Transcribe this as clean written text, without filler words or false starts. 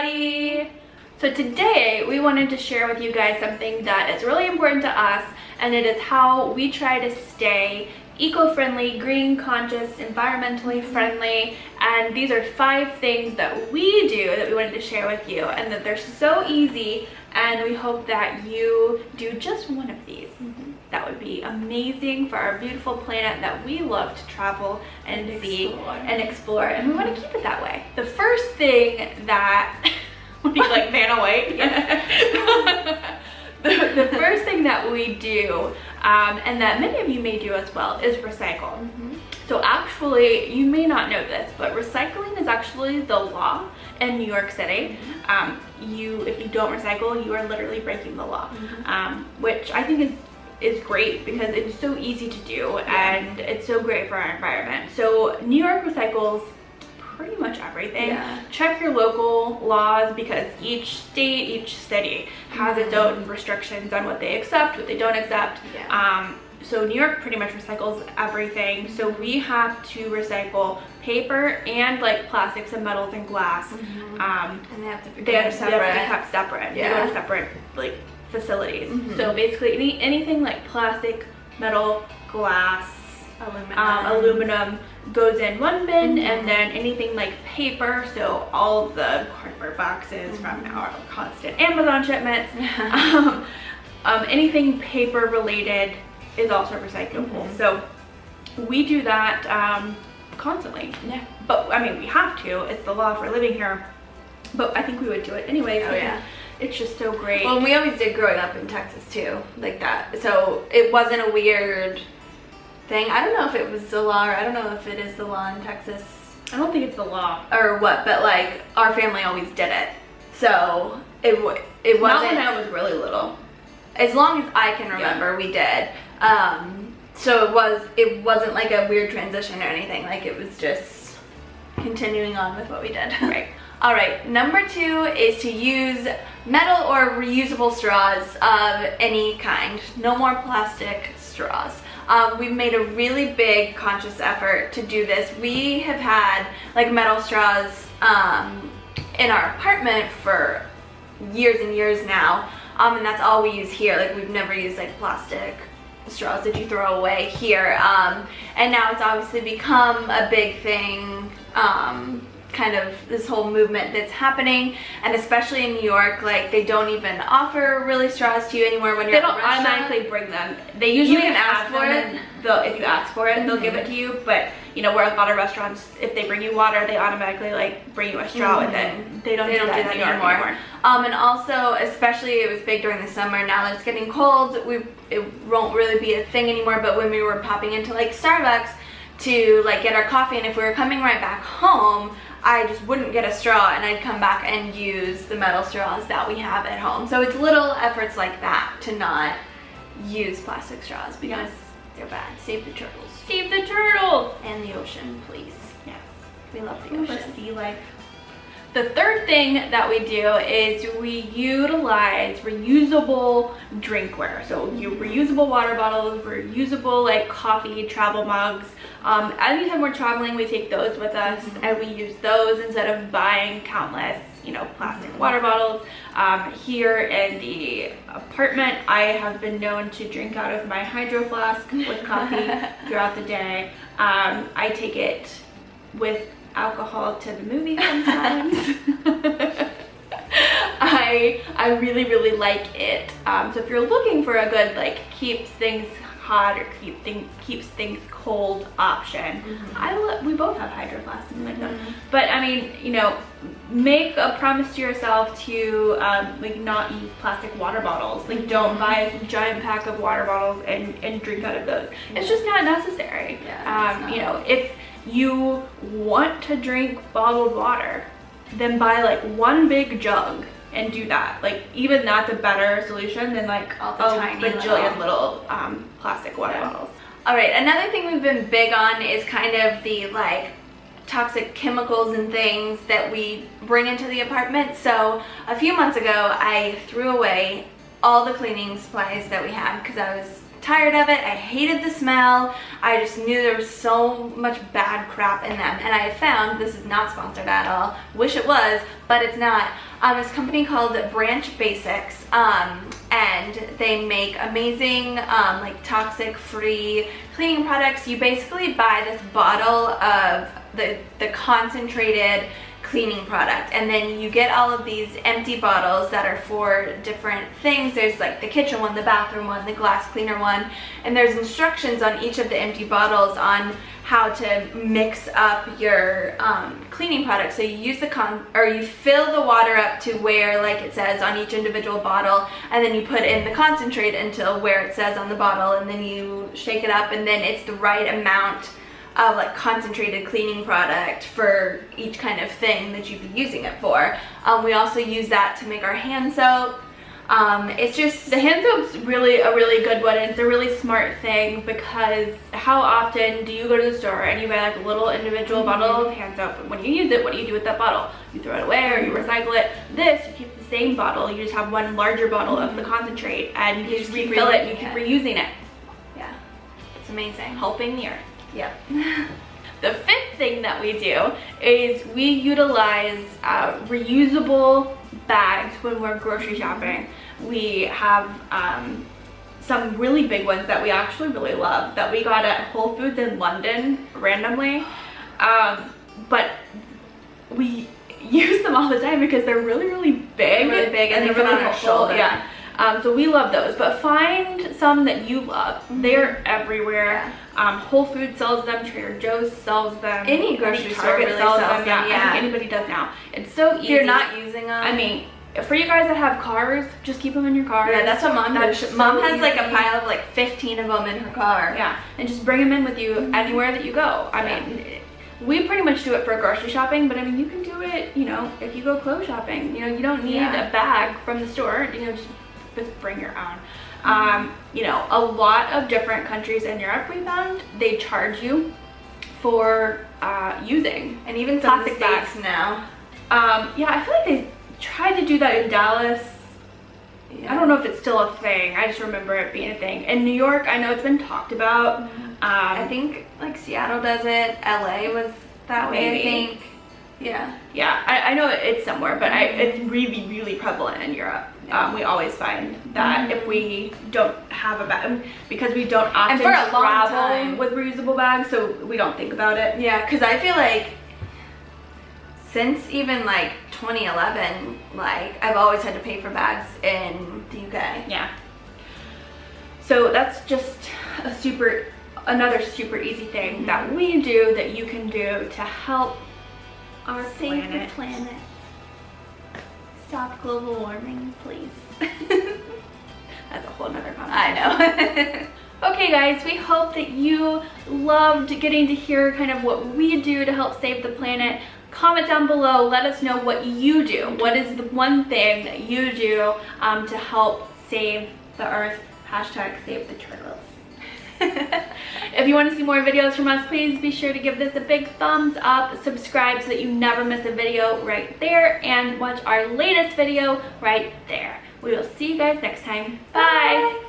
everybody! So today we wanted to share with you guys something that is really important to us, and it is how we try to stay eco-friendly, green conscious, environmentally friendly, and these are 5 things that we do that we wanted to share with you, and that they're so easy, and we hope that you do just one of these. That would be amazing for our beautiful planet that we love to travel and see and explore, and we want to keep it that way. The first thing that what do you like, Vanna White? The first thing that we do, and that many of you may do as well, is recycle. So actually, you may not know this, but recycling is actually the law in New York City. If you don't recycle, you are literally breaking the law, which I think is great because it's so easy to do and it's so great for our environment. So New York recycles pretty much everything. Check your local laws because each state, each city has its own restrictions on what they accept, what they don't accept. So New York pretty much recycles everything. So we have to recycle paper and like plastics and metals and glass. And they have to be kept separate. They go to separate like facilities. So basically anything like plastic, metal, glass, aluminum goes in one bin, and then anything like paper, so all the cardboard boxes from our constant Amazon shipments, anything paper related is also recyclable. So we do that constantly. But I mean, we have to, it's the law for living here, but I think we would do it anyways. It's just so great. Well, we always did growing up in Texas too, like that, so it wasn't a weird thing. I don't know if it was the law, or I don't know if it is the law in Texas. I don't think it's the law or what, but like our family always did it, so it wasn't. Not when I was really little. As long as I can remember, we did. So it wasn't like a weird transition or anything. Like it was just continuing on with what we did. Right. All right, number 2 is to use metal or reusable straws of any kind. No more plastic straws. We've made a really big conscious effort to do this. We have had like metal straws in our apartment for years and years now, and that's all we use here. Like we've never used like plastic straws that you throw away here, and now it's obviously become a big thing. Kind of this whole movement that's happening, and especially in New York, like they don't even offer really straws to you anymore when you're They don't automatically bring them. They usually can ask for it. If you ask for it, they'll give it to you. But you know, where a lot of restaurants, if they bring you water, they automatically like bring you a straw with it. They don't do that anymore. And also, especially it was big during the summer. Now that it's getting cold, it won't really be a thing anymore. But when we were popping into like Starbucks to like get our coffee, and if we were coming right back home, I just wouldn't get a straw, and I'd come back and use the metal straws that we have at home. So it's little efforts like that to not use plastic straws because they're bad. Save the turtles. Save the turtles! And the ocean, please. Yes. We love the ocean. For sea life. The third thing that we do is we utilize reusable drinkware. So reusable water bottles, reusable like coffee, travel mugs. Anytime we're traveling, we take those with us, and we use those instead of buying countless, plastic water bottles. Here in the apartment, I have been known to drink out of my hydro flask with coffee throughout the day. I take it with alcohol to the movies sometimes. I really like it. So if you're looking for a good like keeps things hot or keeps things cold option, we both have hydro flasks and like that. But I mean, make a promise to yourself to like not use plastic water bottles. Like don't buy a giant pack of water bottles and drink out of those. It's just not necessary. If you want to drink bottled water, then buy like one big jug and do that. Like even that's a better solution than like a bajillion little plastic water bottles. All right, another thing we've been big on is kind of the like toxic chemicals and things that we bring into the apartment. So a few months ago, I threw away all the cleaning supplies that we had because I was tired of it. I hated the smell. I just knew there was so much bad crap in them. And I found, this is not sponsored at all, wish it was, but it's not. It's a company called Branch Basics, and they make amazing, like toxic-free cleaning products. You basically buy this bottle of the concentrated cleaning product, and then you get all of these empty bottles that are for different things. There's like the kitchen one, the bathroom one, the glass cleaner one, and there's instructions on each of the empty bottles on how to mix up your cleaning product. So you use you fill the water up to where, like it says on each individual bottle, and then you put in the concentrate until where it says on the bottle, and then you shake it up, and then it's the right amount of like concentrated cleaning product for each kind of thing that you'd be using it for. We also use that to make our hand soap. It's just, the hand soap's really a really good one, and it's a really smart thing, because how often do you go to the store and you buy like a little individual bottle of hand soap, and when you use it, what do you do with that bottle? You throw it away or you recycle it. This, you keep the same bottle, you just have one larger bottle of the concentrate, and you just refill it and you keep reusing it. Yeah, it's amazing. Helping the earth. Yep. The fifth thing that we do is we utilize reusable bags when we're grocery shopping. We have some really big ones that we actually really love that we got at Whole Foods in London randomly, but we use them all the time because they're really big, and they fit on our shoulder. Yeah. So we love those, but find some that you love. They're everywhere. Whole Foods sells them, Trader Joe's sells them. Any grocery store Target really sells sells them, Yeah, I think anybody does now. It's so easy. If you're not using them. I mean, for you guys that have cars, just keep them in your car. Yeah, that's what Mom does. Mom has like a pile of like 15 of them in her car. Yeah, and just bring them in with you anywhere that you go. I mean, we pretty much do it for grocery shopping, but I mean, you can do it, you know, if you go clothes shopping. You know, you don't need a bag from the store, you know, just bring your own. You know, a lot of different countries in Europe, we found, they charge you for using, and even some plastic states bags now. Yeah, I feel like they tried to do that in Dallas. I don't know if it's still a thing. I just remember it being a thing. In New York, I know it's been talked about. I think like Seattle does it. LA was that way, I think. Yeah. Yeah, I know it's somewhere, but it's really prevalent in Europe. We always find that if we don't have a bag, because we don't often travel with reusable bags, so we don't think about it. Yeah, because I feel like since even like 2011, like I've always had to pay for bags in the UK. Yeah. So that's just another super easy thing that we do, that you can do to help save the planet. Stop global warming, please. That's a whole nother conversation. I know. Okay guys, we hope that you loved getting to hear kind of what we do to help save the planet. Comment down below, let us know what you do. What is the one thing that you do to help save the earth? Hashtag save the turtles. If you want to see more videos from us, please be sure to give this a big thumbs up, subscribe so that you never miss a video right there, and watch our latest video right there. We will see you guys next time. Bye!